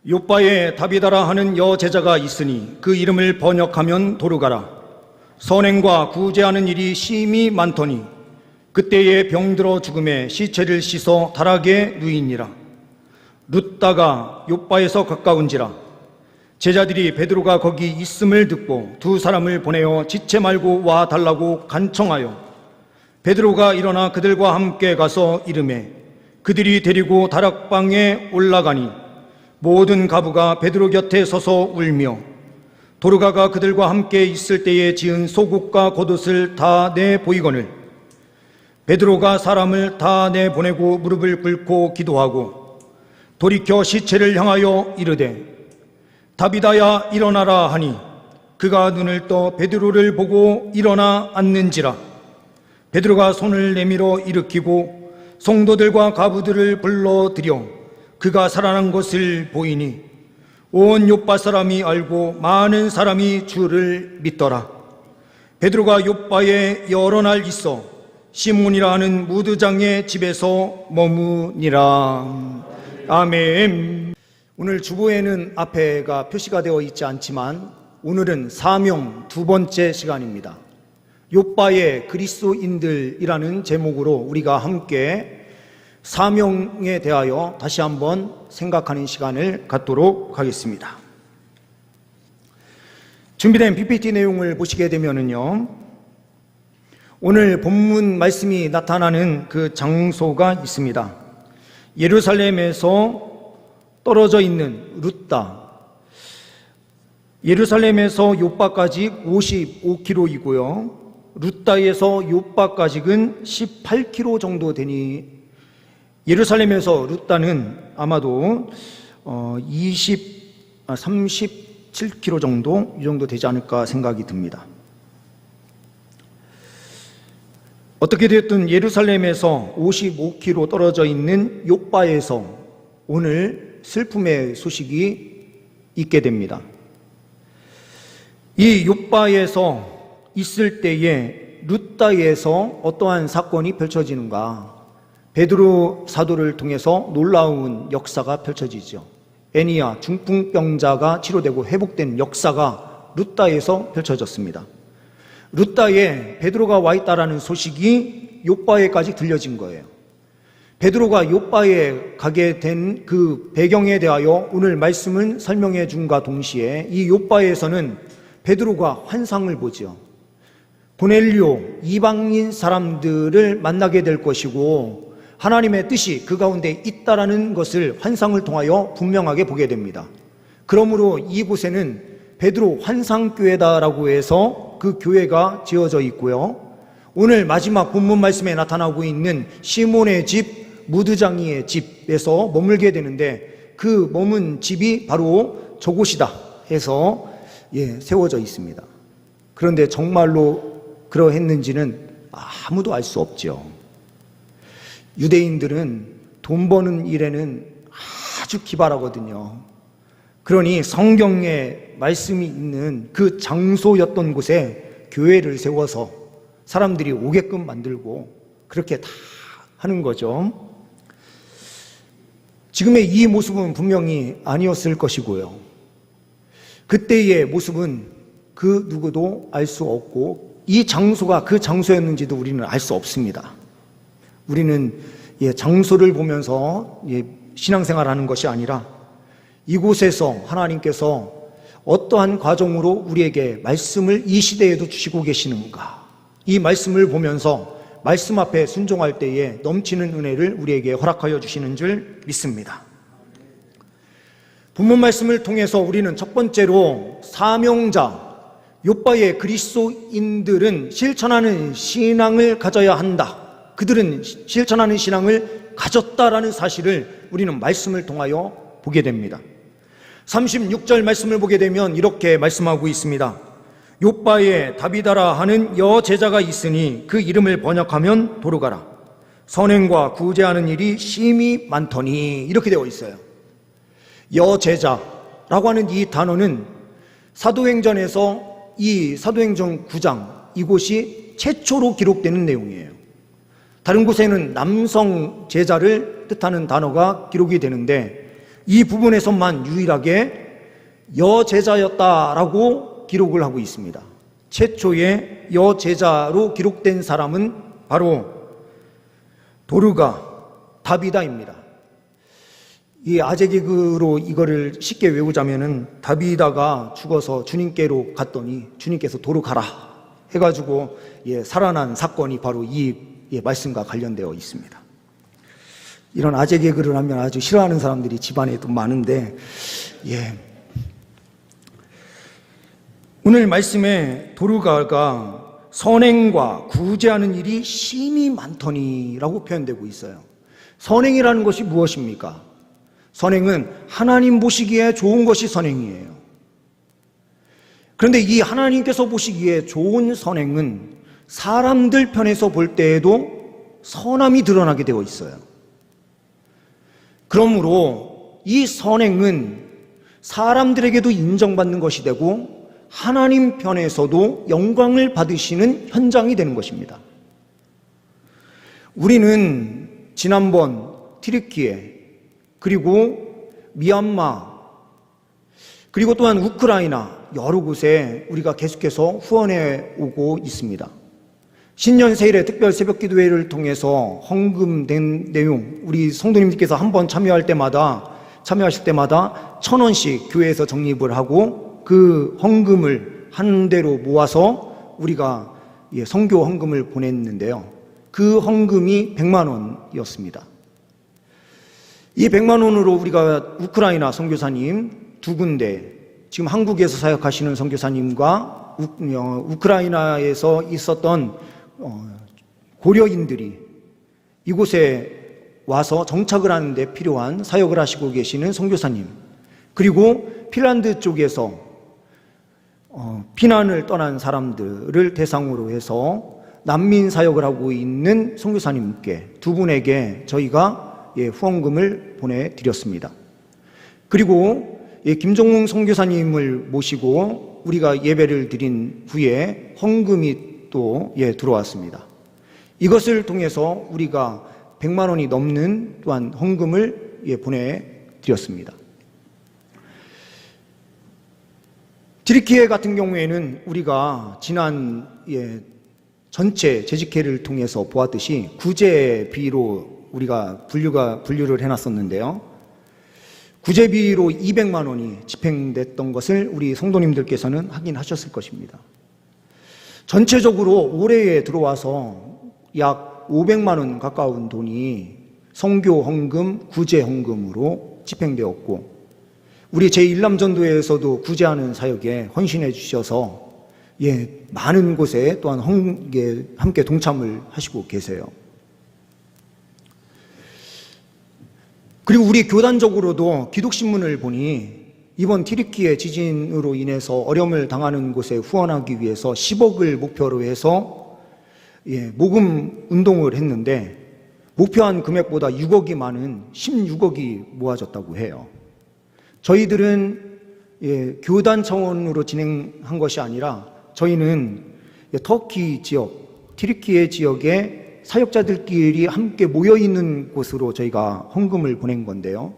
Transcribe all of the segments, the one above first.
요빠에 다비다라 하는 여제자가 있으니 그 이름을 번역하면 도르가라. 선행과 구제하는 일이 심히 많더니 그때에 병들어 죽음에 시체를 씻어 다락에 누이니라. 룻다가 요빠에서 가까운지라. 제자들이 베드로가 거기 있음을 듣고 두 사람을 보내어 지체 말고 와 달라고 간청하여 베드로가 일어나 그들과 함께 가서 이르매 그들이 데리고 다락방에 올라가니 모든 가부가 베드로 곁에 서서 울며 도르가가 그들과 함께 있을 때에 지은 속옷과 겉옷을 다 내보이거늘 베드로가 사람을 다 내보내고 무릎을 꿇고 기도하고 돌이켜 시체를 향하여 이르되 다비다야 일어나라 하니 그가 눈을 떠 베드로를 보고 일어나 앉는지라. 베드로가 손을 내밀어 일으키고 성도들과 가부들을 불러들여 그가 살아난 것을 보이니 온 요빠 사람이 알고 많은 사람이 주를 믿더라. 베드로가 요빠에 여러 날 있어 시몬이라 하는 무드장의 집에서 머무니라. 아멘. 오늘 주보에는 앞에가 표시가 되어 있지 않지만 오늘은 사명 두 번째 시간입니다. 요빠의 그리스도인들이라는 제목으로 우리가 함께 사명에 대하여 다시 한번 생각하는 시간을 갖도록 하겠습니다. 준비된 PPT 내용을 보시게 되면은요, 오늘 본문 말씀이 나타나는 그 장소가 있습니다. 예루살렘에서 떨어져 있는 룻다. 예루살렘에서 요빠까지 55km이고요. 룻다에서 요빠까지는 18km 정도 되니 예루살렘에서 룻다는 아마도 37km 정도 이 정도 되지 않을까 생각이 듭니다. 어떻게 됐든 예루살렘에서 55km 떨어져 있는 요빠에서 오늘 슬픔의 소식이 있게 됩니다. 이 요빠에서 있을 때에 룻다에서 어떠한 사건이 펼쳐지는가? 베드로 사도를 통해서 놀라운 역사가 펼쳐지죠. 애니야 중풍병자가 치료되고 회복된 역사가 룻다에서 펼쳐졌습니다. 룻다에 베드로가 와 있다라는 소식이 요빠에까지 들려진 거예요. 베드로가 요빠에 가게 된 그 배경에 대하여 오늘 말씀은 설명해 준과 동시에 이 요빠에서는 베드로가 환상을 보죠. 고넬료 이방인 사람들을 만나게 될 것이고 하나님의 뜻이 그 가운데 있다라는 것을 환상을 통하여 분명하게 보게 됩니다. 그러므로 이곳에는 베드로 환상교회다라고 해서 그 교회가 지어져 있고요. 오늘 마지막 본문 말씀에 나타나고 있는 시몬의 집, 무드장이의 집에서 머물게 되는데 그 머문 집이 바로 저곳이다 해서 세워져 있습니다. 그런데 정말로 그러했는지는 아무도 알 수 없죠. 유대인들은 돈 버는 일에는 아주 기발하거든요. 그러니 성경에 말씀이 있는 그 장소였던 곳에 교회를 세워서 사람들이 오게끔 만들고 그렇게 다 하는 거죠. 지금의 이 모습은 분명히 아니었을 것이고요. 그때의 모습은 그 누구도 알 수 없고 이 장소가 그 장소였는지도 우리는 알 수 없습니다. 우리는 장소를 보면서 신앙생활하는 것이 아니라 이곳에서 하나님께서 어떠한 과정으로 우리에게 말씀을 이 시대에도 주시고 계시는가, 이 말씀을 보면서 말씀 앞에 순종할 때에 넘치는 은혜를 우리에게 허락하여 주시는 줄 믿습니다. 본문 말씀을 통해서 우리는 첫 번째로 사명자 요빠의 그리스도인들은 실천하는 신앙을 가져야 한다, 그들은 실천하는 신앙을 가졌다라는 사실을 우리는 말씀을 통하여 보게 됩니다. 36절 말씀을 보게 되면 이렇게 말씀하고 있습니다. 요빠에 다비다라 하는 여제자가 있으니 그 이름을 번역하면 도르가라. 선행과 구제하는 일이 심히 많더니, 이렇게 되어 있어요. 여제자라고 하는 이 단어는 사도행전에서 이 사도행전 9장 이곳이 최초로 기록되는 내용이에요. 다른 곳에는 남성 제자를 뜻하는 단어가 기록이 되는데 이 부분에서만 유일하게 여제자였다라고 기록을 하고 있습니다. 최초의 여제자로 기록된 사람은 바로 도르가 다비다입니다. 이 아재 개그로 이거를 쉽게 외우자면은, 다비다가 죽어서 주님께로 갔더니 주님께서 도로 가라 해가지고 살아난 사건이 바로 이 말씀과 관련되어 있습니다. 이런 아재 개그를 하면 아주 싫어하는 사람들이 집안에 또 많은데, 오늘 말씀에 도르가가 선행과 구제하는 일이 심히 많더니라고 표현되고 있어요. 선행이라는 것이 무엇입니까? 선행은 하나님 보시기에 좋은 것이 선행이에요. 그런데 이 하나님께서 보시기에 좋은 선행은 사람들 편에서 볼 때에도 선함이 드러나게 되어 있어요. 그러므로 이 선행은 사람들에게도 인정받는 것이 되고 하나님 편에서도 영광을 받으시는 현장이 되는 것입니다. 우리는 지난번 튀르키예, 그리고 미얀마, 그리고 또한 우크라이나 여러 곳에 우리가 계속해서 후원해 오고 있습니다. 신년 세일의 특별 새벽 기도회를 통해서 헌금된 내용, 우리 성도님들께서 한번 참여하실 때마다 1,000원씩 교회에서 적립을 하고 그 헌금을 한 대로 모아서 우리가 선교 헌금을 보냈는데요. 그 헌금이 100만 원이었습니다. 이 100만 원으로 우리가 우크라이나 선교사님 2군데, 지금 한국에서 사역하시는 선교사님과 우크라이나에서 있었던 고려인들이 이곳에 와서 정착을 하는 데 필요한 사역을 하시고 계시는 선교사님, 그리고 핀란드 쪽에서 피난을 떠난 사람들을 대상으로 해서 난민 사역을 하고 있는 선교사님께 2분에게 저희가 후원금을 보내드렸습니다. 그리고 김종웅 선교사님을 모시고 우리가 예배를 드린 후에 헌금이 또 들어왔습니다. 이것을 통해서 우리가 100만 원이 넘는 또한 헌금을 보내드렸습니다. 튀르키예 같은 경우에는 우리가 지난 전체 재직회를 통해서 보았듯이 구제비로 우리가 분류를 해놨었는데요. 구제비로 200만 원이 집행됐던 것을 우리 성도님들께서는 확인하셨을 것입니다. 전체적으로 올해에 들어와서 약 500만 원 가까운 돈이 선교 헌금, 구제 헌금으로 집행되었고, 우리 제1남전도에서도 구제하는 사역에 헌신해 주셔서 많은 곳에 또한 함께 동참을 하시고 계세요. 그리고 우리 교단적으로도 기독신문을 보니 이번 튀르키예 지진으로 인해서 어려움을 당하는 곳에 후원하기 위해서 10억을 목표로 해서 모금 운동을 했는데, 목표한 금액보다 6억이 많은 16억이 모아졌다고 해요. 저희들은 교단 차원으로 진행한 것이 아니라 저희는 터키 지역, 튀르키예 지역에 사역자들끼리 함께 모여있는 곳으로 저희가 헌금을 보낸 건데요.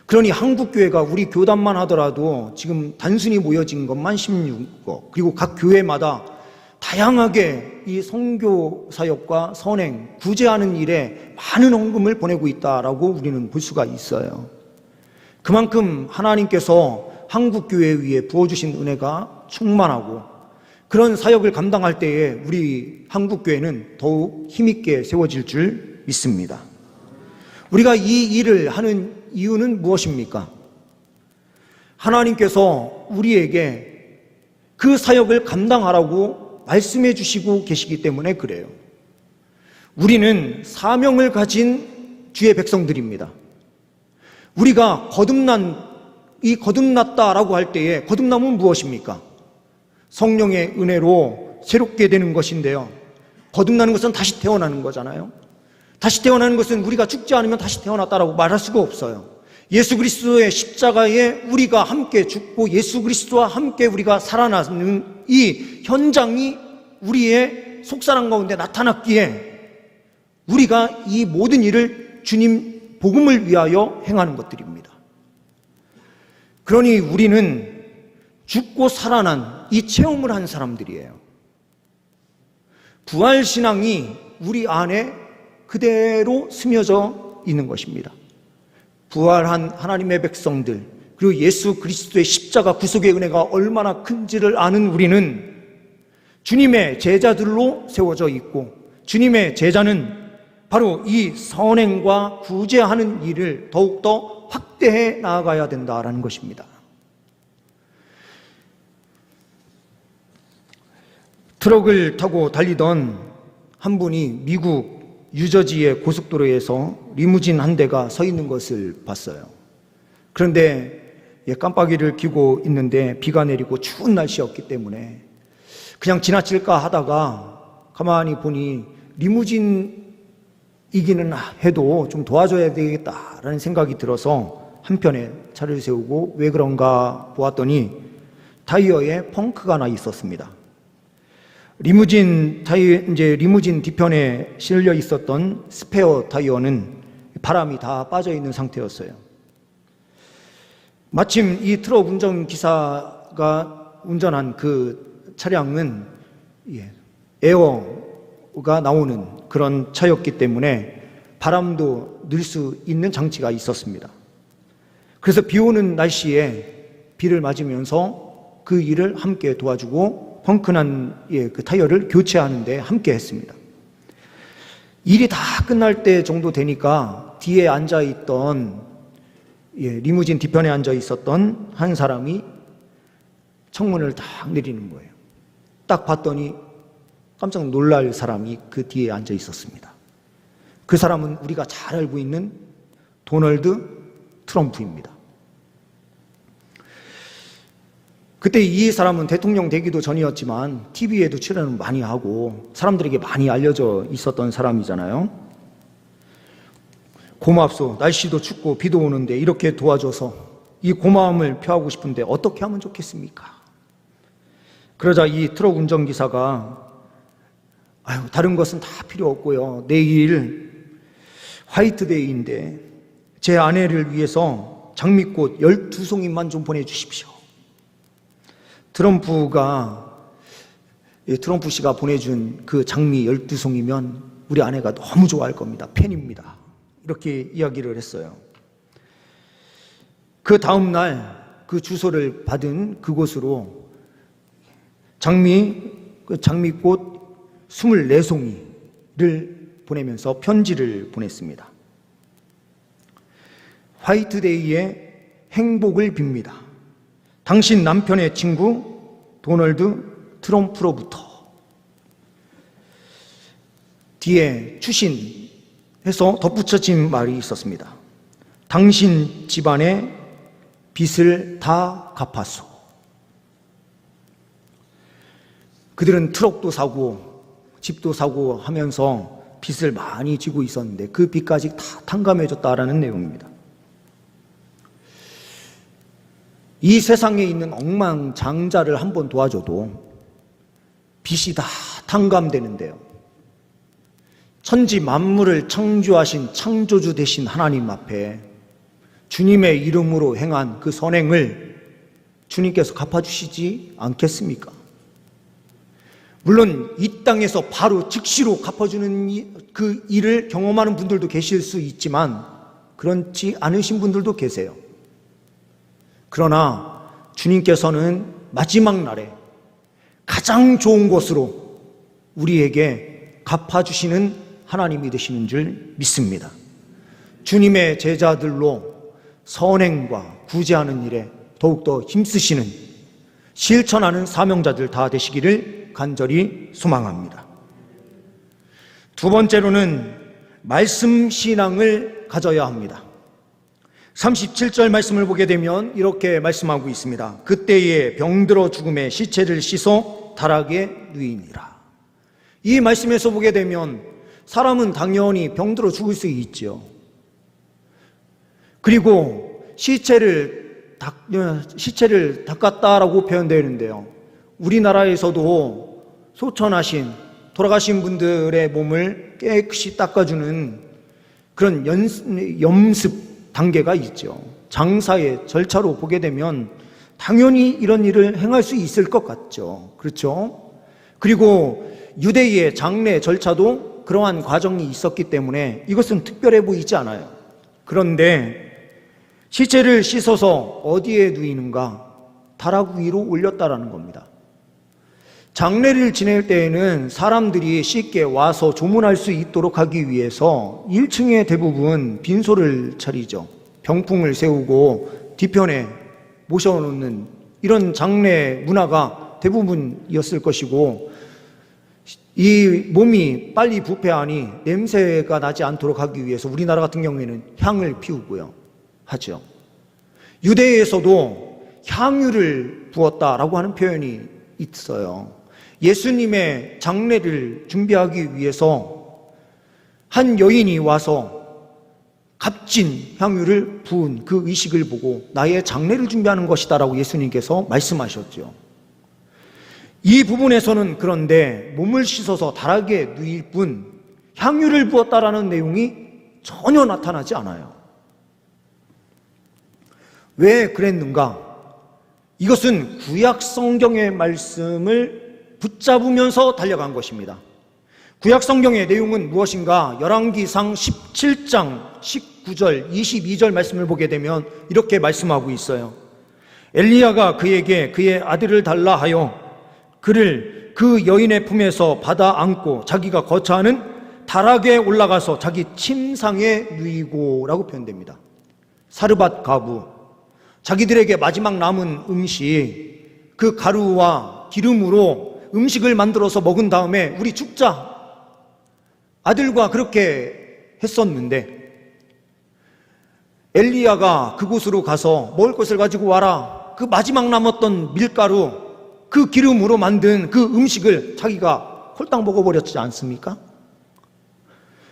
그러니 한국교회가 우리 교단만 하더라도 지금 단순히 모여진 것만 16억, 그리고 각 교회마다 다양하게 이 선교 사역과 선행, 구제하는 일에 많은 헌금을 보내고 있다라고 우리는 볼 수가 있어요. 그만큼 하나님께서 한국교회 위에 부어주신 은혜가 충만하고, 그런 사역을 감당할 때에 우리 한국교회는 더욱 힘있게 세워질 줄 믿습니다. 우리가 이 일을 하는 이유는 무엇입니까? 하나님께서 우리에게 그 사역을 감당하라고 말씀해 주시고 계시기 때문에 그래요. 우리는 사명을 가진 주의 백성들입니다. 우리가 거듭났다라고 할 때에 거듭남은 무엇입니까? 성령의 은혜로 새롭게 되는 것인데요. 거듭나는 것은 다시 태어나는 거잖아요. 다시 태어나는 것은 우리가 죽지 않으면 다시 태어났다라고 말할 수가 없어요. 예수 그리스도의 십자가에 우리가 함께 죽고 예수 그리스도와 함께 우리가 살아나는 이 현장이 우리의 속사람 가운데 나타났기에 우리가 이 모든 일을 주님 복음을 위하여 행하는 것들입니다. 그러니 우리는 죽고 살아난 이 체험을 한 사람들이에요. 부활신앙이 우리 안에 그대로 스며져 있는 것입니다. 부활한 하나님의 백성들, 그리고 예수 그리스도의 십자가 구속의 은혜가 얼마나 큰지를 아는 우리는 주님의 제자들로 세워져 있고, 주님의 제자는 바로 이 선행과 구제하는 일을 더욱더 확대해 나아가야 된다라는 것입니다. 트럭을 타고 달리던 한 분이 미국 뉴저지의 고속도로에서 리무진 한 대가 서 있는 것을 봤어요. 그런데 깜빡이를 켜고 있는데 비가 내리고 추운 날씨였기 때문에 그냥 지나칠까 하다가 가만히 보니 리무진이기는 해도 좀 도와줘야 되겠다라는 생각이 들어서 한편에 차를 세우고 왜 그런가 보았더니 타이어에 펑크가 나 있었습니다. 리무진 뒤편에 실려 있었던 스페어 타이어는 바람이 다 빠져 있는 상태였어요. 마침 이 트럭 운전기사가 운전한 그 차량은 에어가 나오는 그런 차였기 때문에 바람도 넣을 수 있는 장치가 있었습니다. 그래서 비 오는 날씨에 비를 맞으면서 그 일을 함께 도와주고 펑크난 그 타이어를 교체하는데 함께 했습니다. 일이 다 끝날 때 정도 되니까 뒤에 앉아있던 리무진 뒤편에 앉아 있었던 한 사람이 창문을 딱 내리는 거예요. 딱 봤더니 깜짝 놀랄 사람이 그 뒤에 앉아 있었습니다. 그 사람은 우리가 잘 알고 있는 도널드 트럼프입니다. 그때 이 사람은 대통령 되기도 전이었지만 TV에도 출연을 많이 하고 사람들에게 많이 알려져 있었던 사람이잖아요. 고맙소. 날씨도 춥고 비도 오는데 이렇게 도와줘서 이 고마움을 표하고 싶은데 어떻게 하면 좋겠습니까? 그러자 이 트럭 운전기사가 다른 것은 다 필요 없고요. 내일 화이트데이인데 제 아내를 위해서 장미꽃 12송이만 좀 보내주십시오. 트럼프 씨가 보내준 그 장미 12송이면 우리 아내가 너무 좋아할 겁니다. 팬입니다. 이렇게 이야기를 했어요. 그 다음날 그 주소를 받은 그곳으로 장미꽃 24송이를 보내면서 편지를 보냈습니다. 화이트데이에 행복을 빕니다. 당신 남편의 친구 도널드 트럼프로부터. 뒤에 추신해서 덧붙여진 말이 있었습니다. 당신 집안의 빚을 다 갚았소. 그들은 트럭도 사고 집도 사고 하면서 빚을 많이 지고 있었는데 그 빚까지 다 탕감해줬다라는 내용입니다. 이 세상에 있는 억만장자를 한번 도와줘도 빚이 다 탕감되는데요. 천지 만물을 창조하신 창조주 되신 하나님 앞에 주님의 이름으로 행한 그 선행을 주님께서 갚아주시지 않겠습니까? 물론 이 땅에서 바로 즉시로 갚아주는 그 일을 경험하는 분들도 계실 수 있지만 그렇지 않으신 분들도 계세요. 그러나 주님께서는 마지막 날에 가장 좋은 것으로 우리에게 갚아주시는 하나님이 되시는 줄 믿습니다. 주님의 제자들로 선행과 구제하는 일에 더욱더 힘쓰시는 실천하는 사명자들 다 되시기를 간절히 소망합니다. 두 번째로는 말씀 신앙을 가져야 합니다. 37절 말씀을 보게 되면 이렇게 말씀하고 있습니다. 그때에 병들어 죽음에 시체를 씻어 다락에 누이니라. 이 말씀에서 보게 되면 사람은 당연히 병들어 죽을 수 있죠. 그리고 시체를 닦았다라고 표현되는데요. 우리나라에서도 소천하신 돌아가신 분들의 몸을 깨끗이 닦아주는 그런 염습 단계가 있죠. 장사의 절차로 보게 되면 당연히 이런 일을 행할 수 있을 것 같죠. 그렇죠? 그리고 유대의 장례 절차도 그러한 과정이 있었기 때문에 이것은 특별해 보이지 않아요. 그런데 시체를 씻어서 어디에 누이는가? 다락 위로 올렸다라는 겁니다. 장례를 지낼 때에는 사람들이 쉽게 와서 조문할 수 있도록 하기 위해서 1층에 대부분 빈소를 차리죠. 병풍을 세우고 뒤편에 모셔놓는 이런 장례 문화가 대부분이었을 것이고, 이 몸이 빨리 부패하니 냄새가 나지 않도록 하기 위해서 우리나라 같은 경우에는 향을 피우고요 하죠. 유대에서도 향유를 부었다라고 하는 표현이 있어요. 예수님의 장례를 준비하기 위해서 한 여인이 와서 값진 향유를 부은 그 의식을 보고 나의 장례를 준비하는 것이다라고 예수님께서 말씀하셨죠. 이 부분에서는 그런데 몸을 씻어서 다락에 누일 뿐 향유를 부었다라는 내용이 전혀 나타나지 않아요. 왜 그랬는가? 이것은 구약 성경의 말씀을 붙잡으면서 달려간 것입니다. 구약 성경의 내용은 무엇인가? 열왕기상 17장 19절 22절 말씀을 보게 되면 이렇게 말씀하고 있어요. 엘리야가 그에게 그의 아들을 달라 하여 그를 그 여인의 품에서 받아 안고 자기가 거처하는 다락에 올라가서 자기 침상에 누이고 라고 표현됩니다. 사르밧 가부, 자기들에게 마지막 남은 음식, 그 가루와 기름으로 음식을 만들어서 먹은 다음에 우리 죽자, 아들과 그렇게 했었는데 엘리야가 그곳으로 가서 먹을 것을 가지고 와라, 그 마지막 남았던 밀가루, 그 기름으로 만든 그 음식을 자기가 홀딱 먹어버렸지 않습니까?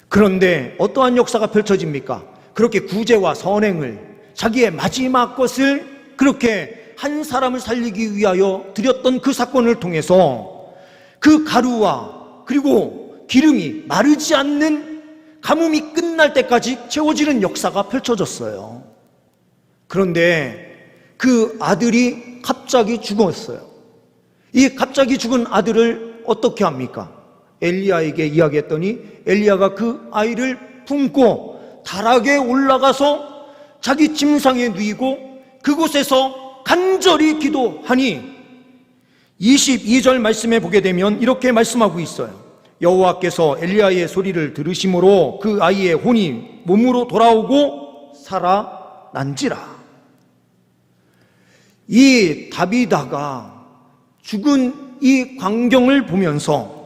그런데 어떠한 역사가 펼쳐집니까? 그렇게 구제와 선행을, 자기의 마지막 것을 그렇게 한 사람을 살리기 위하여 드렸던 그 사건을 통해서 그 가루와 그리고 기름이 마르지 않는 가뭄이 끝날 때까지 채워지는 역사가 펼쳐졌어요. 그런데 그 아들이 갑자기 죽었어요. 이 갑자기 죽은 아들을 어떻게 합니까? 엘리야에게 이야기했더니 엘리야가 그 아이를 품고 다락에 올라가서 자기 침상에 누이고 그곳에서 간절히 기도하니 22절 말씀에 보게 되면 이렇게 말씀하고 있어요. 여호와께서 엘리야의 소리를 들으심으로 그 아이의 혼이 몸으로 돌아오고 살아난지라. 이 다비다가 죽은 이 광경을 보면서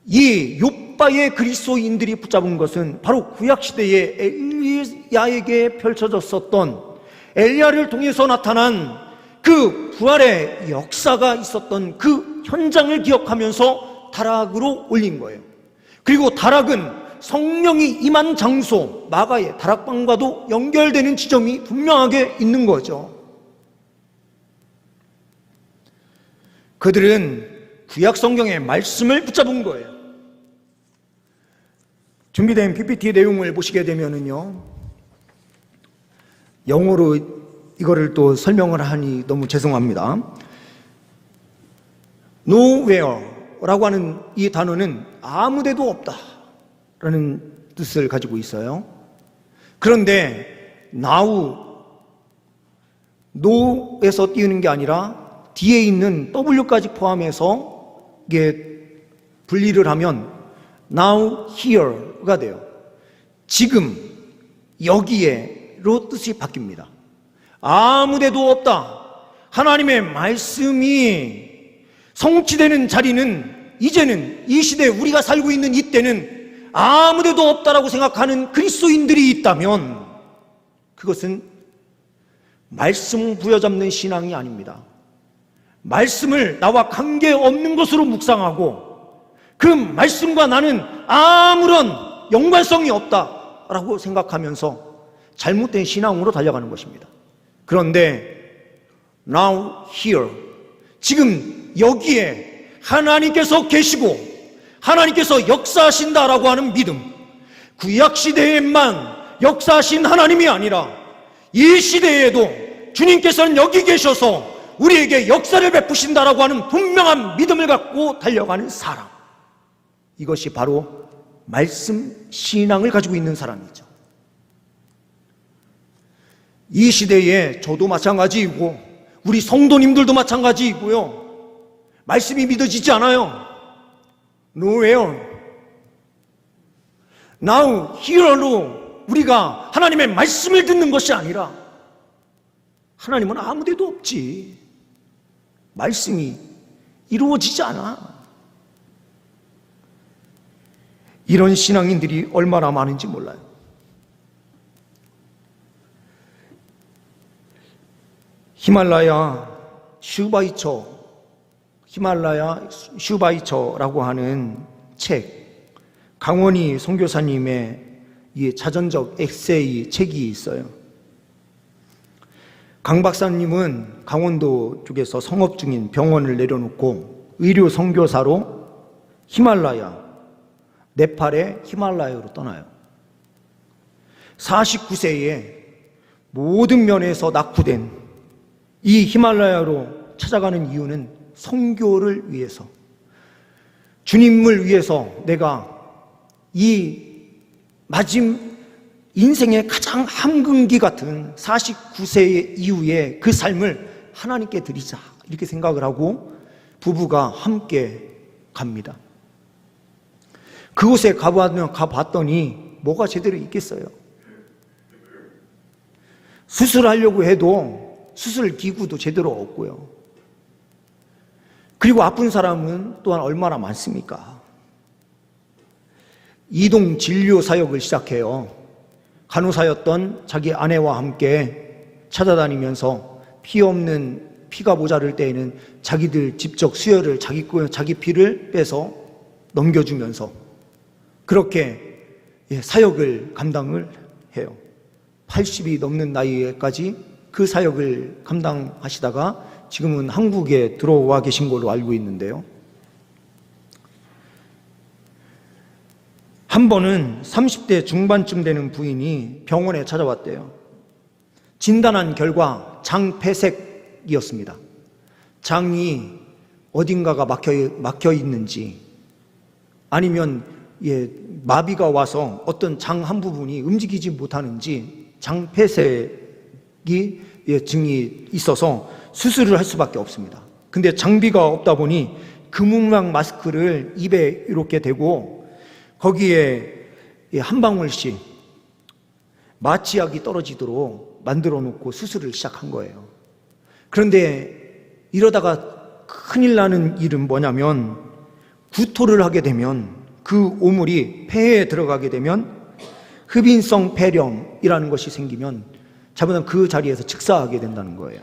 이 욥바의 그리스도인들이 붙잡은 것은 바로 구약시대의 엘리야에게 펼쳐졌었던, 엘리야를 통해서 나타난 그 부활의 역사가 있었던 그 현장을 기억하면서 다락으로 올린 거예요. 그리고 다락은 성령이 임한 장소, 마가의 다락방과도 연결되는 지점이 분명하게 있는 거죠. 그들은 구약 성경의 말씀을 붙잡은 거예요. 준비된 PPT 내용을 보시게 되면은요, 영어로 이거를 또 설명을 하니 너무 죄송합니다. Nowhere라고 하는 이 단어는 아무데도 없다라는 뜻을 가지고 있어요. 그런데 now에서 띄우는 게 아니라 뒤에 있는 W까지 포함해서 이게 분리를 하면 now here가 돼요. 지금 여기에로 뜻이 바뀝니다. 아무데도 없다. 하나님의 말씀이 성취되는 자리는 이제는 이 시대에 우리가 살고 있는 이때는 아무데도 없다라고 생각하는 그리스도인들이 있다면 그것은 말씀 부여잡는 신앙이 아닙니다. 말씀을 나와 관계없는 것으로 묵상하고 그 말씀과 나는 아무런 연관성이 없다라고 생각하면서 잘못된 신앙으로 달려가는 것입니다. 그런데 now here, 지금 여기에 하나님께서 계시고 하나님께서 역사하신다라고 하는 믿음, 구약시대에만 역사하신 하나님이 아니라 이 시대에도 주님께서는 여기 계셔서 우리에게 역사를 베푸신다라고 하는 분명한 믿음을 갖고 달려가는 사람, 이것이 바로 말씀 신앙을 가지고 있는 사람이죠. 이 시대에 저도 마찬가지이고 우리 성도님들도 마찬가지이고요, 말씀이 믿어지지 않아요. Nowhere. Now, here로 우리가 하나님의 말씀을 듣는 것이 아니라, 하나님은 아무 데도 없지, 말씀이 이루어지지 않아. 이런 신앙인들이 얼마나 많은지 몰라요. 히말라야 슈바이처라고 하는 책, 강원희 선교사님의 이 자전적 에세이 책이 있어요. 강 박사님은 강원도 쪽에서 성업 중인 병원을 내려놓고 의료 선교사로 네팔의 히말라야로 떠나요. 49세에 모든 면에서 낙후된 이 히말라야로 찾아가는 이유는 선교를 위해서, 주님을 위해서 내가 이 인생의 가장 함금기 같은 49세 이후에 그 삶을 하나님께 드리자, 이렇게 생각을 하고 부부가 함께 갑니다. 그곳에 가봤더니 뭐가 제대로 있겠어요? 수술하려고 해도 수술 기구도 제대로 없고요. 그리고 아픈 사람은 또한 얼마나 많습니까? 이동 진료 사역을 시작해요. 간호사였던 자기 아내와 함께 찾아다니면서 피 없는, 피가 모자랄 때에는 자기들 직접 수혈을 자기 피를 빼서 넘겨주면서 그렇게 사역을 감당을 해요. 80이 넘는 나이에까지 그 사역을 감당하시다가 지금은 한국에 들어와 계신 걸로 알고 있는데요. 한 번은 30대 중반쯤 되는 부인이 병원에 찾아왔대요. 진단한 결과 장폐색이었습니다. 장이 어딘가가 막혀 있는지, 아니면 마비가 와서 어떤 장 한 부분이 움직이지 못하는지 장폐색이 증이 있어서 수술을 할 수밖에 없습니다. 근데 장비가 없다 보니 금융막 마스크를 입에 이렇게 대고 거기에 한 방울씩 마취약이 떨어지도록 만들어 놓고 수술을 시작한 거예요. 그런데 이러다가 큰일 나는 일은 뭐냐면, 구토를 하게 되면 그 오물이 폐에 들어가게 되면 흡인성 폐렴이라는 것이 생기면 자칫하면 그 자리에서 즉사하게 된다는 거예요.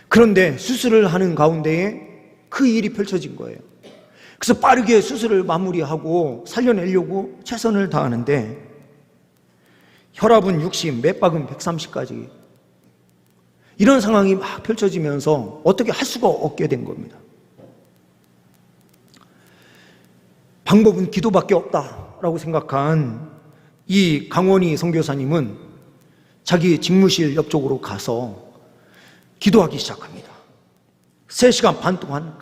그런데 수술을 하는 가운데에 그 일이 펼쳐진 거예요. 그래서 빠르게 수술을 마무리하고 살려내려고 최선을 다하는데 혈압은 60, 맥박은 130까지, 이런 상황이 막 펼쳐지면서 어떻게 할 수가 없게 된 겁니다. 방법은 기도밖에 없다라고 생각한 이 강원희 선교사님은 자기 직무실 옆쪽으로 가서 기도하기 시작합니다. 3시간 반 동안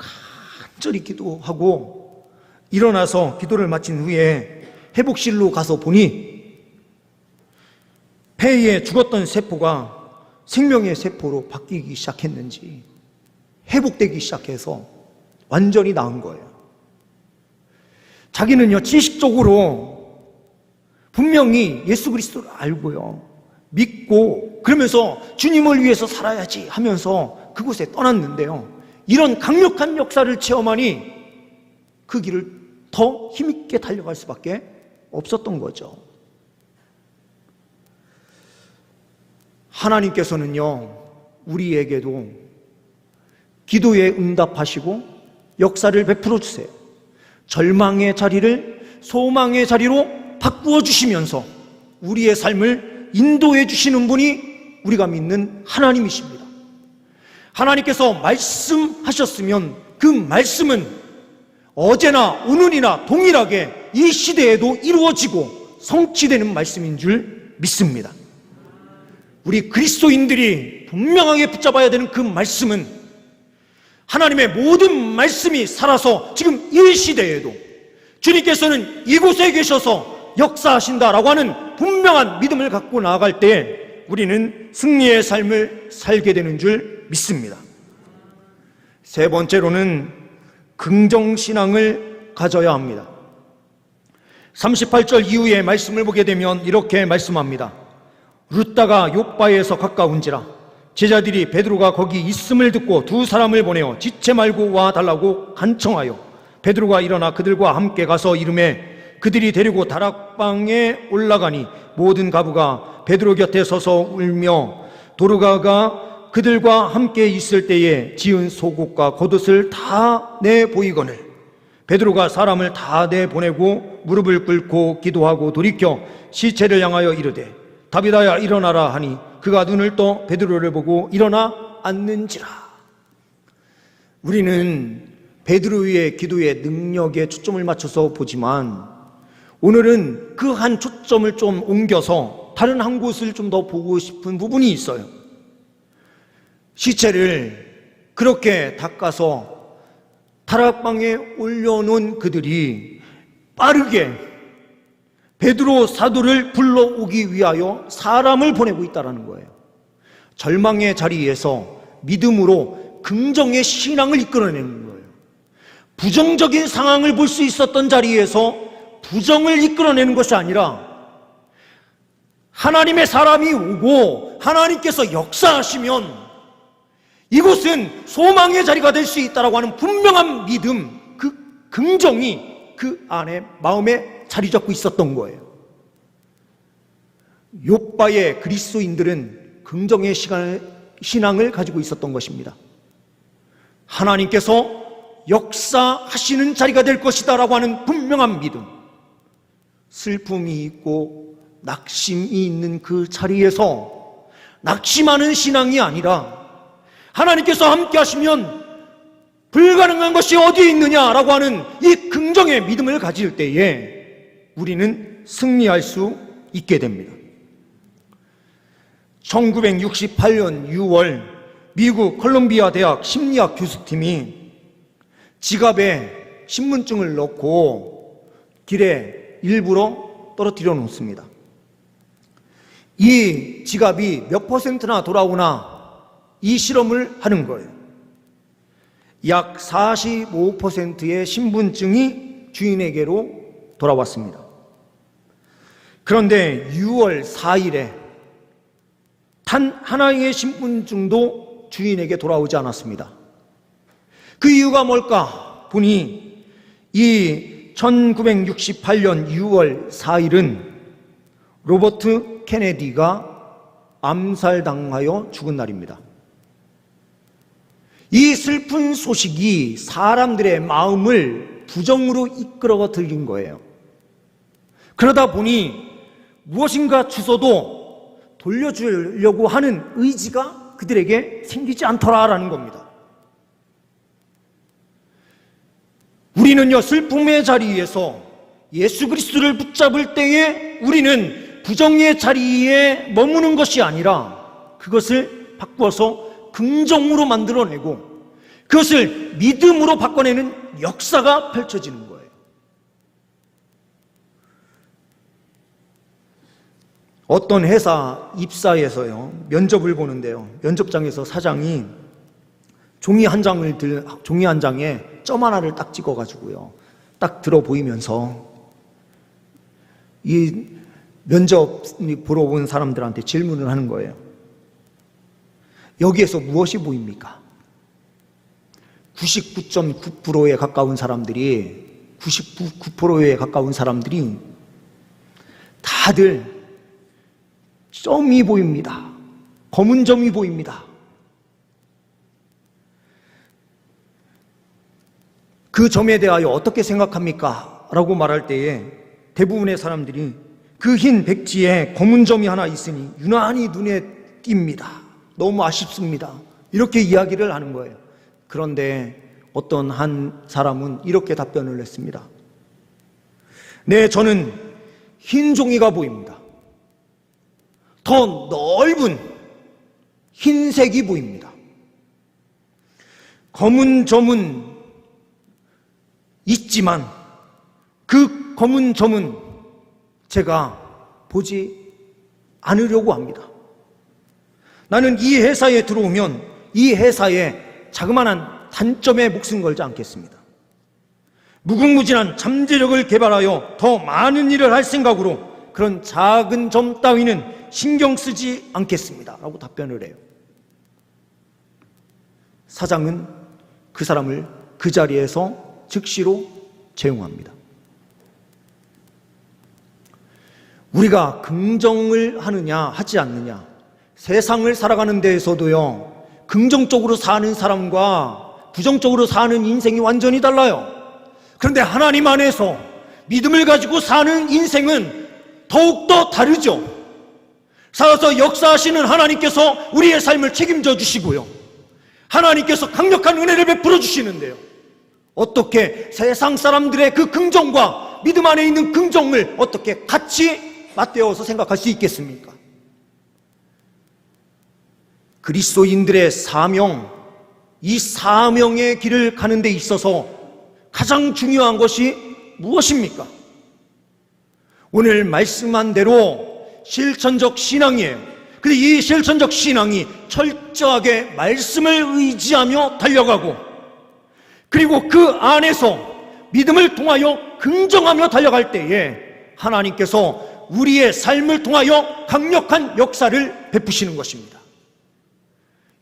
간절히 기도하고 일어나서 기도를 마친 후에 회복실로 가서 보니 폐에 죽었던 세포가 생명의 세포로 바뀌기 시작했는지 회복되기 시작해서 완전히 나은 거예요. 자기는요, 지식적으로 분명히 예수 그리스도를 알고요, 믿고 그러면서 주님을 위해서 살아야지 하면서 그곳에 떠났는데요, 이런 강력한 역사를 체험하니 그 길을 더 힘있게 달려갈 수밖에 없었던 거죠. 하나님께서는요, 우리에게도 기도에 응답하시고 역사를 베풀어 주세요. 절망의 자리를 소망의 자리로 바꾸어 주시면서 우리의 삶을 인도해 주시는 분이 우리가 믿는 하나님이십니다. 하나님께서 말씀하셨으면 그 말씀은 어제나 오늘이나 동일하게 이 시대에도 이루어지고 성취되는 말씀인 줄 믿습니다. 우리 그리스도인들이 분명하게 붙잡아야 되는 그 말씀은 하나님의 모든 말씀이 살아서 지금 이 시대에도 주님께서는 이곳에 계셔서 역사하신다라고 하는 분명한 믿음을 갖고 나아갈 때 우리는 승리의 삶을 살게 되는 줄 믿습니다. 세 번째로는 긍정신앙을 가져야 합니다. 38절 이후의 말씀을 보게 되면 이렇게 말씀합니다. 룻다가 욥바에서 가까운지라 제자들이 베드로가 거기 있음을 듣고 두 사람을 보내어 지체 말고 와 달라고 간청하여 베드로가 일어나 그들과 함께 가서 이르매 그들이 데리고 다락방에 올라가니 모든 가부가 베드로 곁에 서서 울며 도르가가 그들과 함께 있을 때에 지은 속옷과 겉옷을 다 내보이거늘 베드로가 사람을 다 내보내고 무릎을 꿇고 기도하고 돌이켜 시체를 향하여 이르되 다비다야 일어나라 하니 그가 눈을 떠 베드로를 보고 일어나 앉는지라. 우리는 베드로의 기도의 능력에 초점을 맞춰서 보지만 오늘은 그 한 초점을 좀 옮겨서 다른 한 곳을 좀 더 보고 싶은 부분이 있어요. 시체를 그렇게 닦아서 다락방에 올려놓은 그들이 빠르게 베드로 사도를 불러오기 위하여 사람을 보내고 있다는 거예요. 절망의 자리에서 믿음으로 긍정의 신앙을 이끌어내는 거예요. 부정적인 상황을 볼 수 있었던 자리에서 부정을 이끌어내는 것이 아니라 하나님의 사람이 오고 하나님께서 역사하시면 이곳은 소망의 자리가 될 수 있다라고 하는 분명한 믿음, 그 긍정이 그 안에 마음에 자리 잡고 있었던 거예요. 욥바의 그리스도인들은 긍정의 신앙을 가지고 있었던 것입니다. 하나님께서 역사하시는 자리가 될 것이다 라고 하는 분명한 믿음, 슬픔이 있고 낙심이 있는 그 자리에서 낙심하는 신앙이 아니라 하나님께서 함께 하시면 불가능한 것이 어디에 있느냐라고 하는 이 긍정의 믿음을 가질 때에 우리는 승리할 수 있게 됩니다. 1968년 6월 미국 콜롬비아 대학 심리학 교수팀이 지갑에 신분증을 넣고 길에 일부러 떨어뜨려 놓습니다. 이 지갑이 몇 %나 돌아오나 이 실험을 하는 거예요. 약 45%의 신분증이 주인에게로 돌아왔습니다. 그런데 6월 4일에 단 하나의 신분증도 주인에게 돌아오지 않았습니다. 그 이유가 뭘까 보니 이 1968년 6월 4일은 로버트 케네디가 암살당하여 죽은 날입니다. 이 슬픈 소식이 사람들의 마음을 부정으로 이끌어 들인 거예요. 그러다 보니 무엇인가 주소도 돌려주려고 하는 의지가 그들에게 생기지 않더라라는 겁니다. 우리는요, 슬픔의 자리에서 예수 그리스도를 붙잡을 때에 우리는 부정의 자리에 머무는 것이 아니라 그것을 바꾸어서 긍정으로 만들어내고 그것을 믿음으로 바꿔내는 역사가 펼쳐지는 거예요. 어떤 회사 입사에서요, 면접을 보는데요, 면접장에서 사장이 종이 한 장에 점 하나를 딱 찍어가지고요, 딱 들어 보이면서 이 면접 보러 온 사람들한테 질문을 하는 거예요. 여기에서 무엇이 보입니까? 99.9%에 가까운 사람들이, 99%에 가까운 사람들이 다들 점이 보입니다. 검은 점이 보입니다. 그 점에 대하여 어떻게 생각합니까? 라고 말할 때에 대부분의 사람들이 그 흰 백지에 검은 점이 하나 있으니 유난히 눈에 띕니다. 너무 아쉽습니다. 이렇게 이야기를 하는 거예요. 그런데 어떤 한 사람은 이렇게 답변을 했습니다. 네, 저는 흰 종이가 보입니다. 더 넓은 흰색이 보입니다. 검은 점은 있지만 그 검은 점은 제가 보지 않으려고 합니다. 나는 이 회사에 들어오면 이 회사에 자그마한 단점에 목숨 걸지 않겠습니다. 무궁무진한 잠재력을 개발하여 더 많은 일을 할 생각으로 그런 작은 점 따위는 신경 쓰지 않겠습니다 라고 답변을 해요. 사장은 그 사람을 그 자리에서 즉시로 채용합니다. 우리가 긍정을 하느냐 하지 않느냐, 세상을 살아가는 데에서도요, 긍정적으로 사는 사람과 부정적으로 사는 인생이 완전히 달라요. 그런데 하나님 안에서 믿음을 가지고 사는 인생은 더욱더 다르죠. 살아서 역사하시는 하나님께서 우리의 삶을 책임져 주시고요, 하나님께서 강력한 은혜를 베풀어 주시는데요, 어떻게 세상 사람들의 그 긍정과 믿음 안에 있는 긍정을 어떻게 같이 맞대어서 생각할 수 있겠습니까? 그리스도인들의 사명, 이 사명의 길을 가는 데 있어서 가장 중요한 것이 무엇입니까? 오늘 말씀한 대로 실천적 신앙이에요. 근데 이 실천적 신앙이 철저하게 말씀을 의지하며 달려가고, 그리고 그 안에서 믿음을 통하여 긍정하며 달려갈 때에 하나님께서 우리의 삶을 통하여 강력한 역사를 베푸시는 것입니다.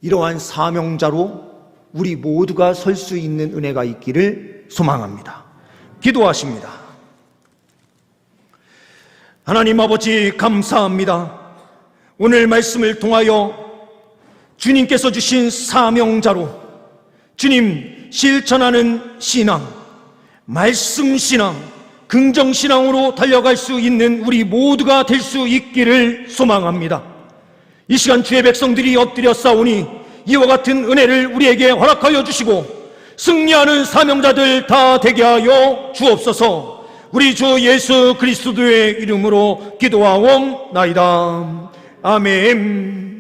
이러한 사명자로 우리 모두가 설 수 있는 은혜가 있기를 소망합니다. 기도하십니다. 하나님 아버지, 감사합니다. 오늘 말씀을 통하여 주님께서 주신 사명자로 주님 실천하는 신앙, 말씀 신앙, 긍정 신앙으로 달려갈 수 있는 우리 모두가 될 수 있기를 소망합니다. 이 시간 주의 백성들이 엎드려 싸우니 이와 같은 은혜를 우리에게 허락하여 주시고 승리하는 사명자들 다 되게 하여 주옵소서. 우리 주 예수 그리스도의 이름으로 기도하옵나이다. 아멘.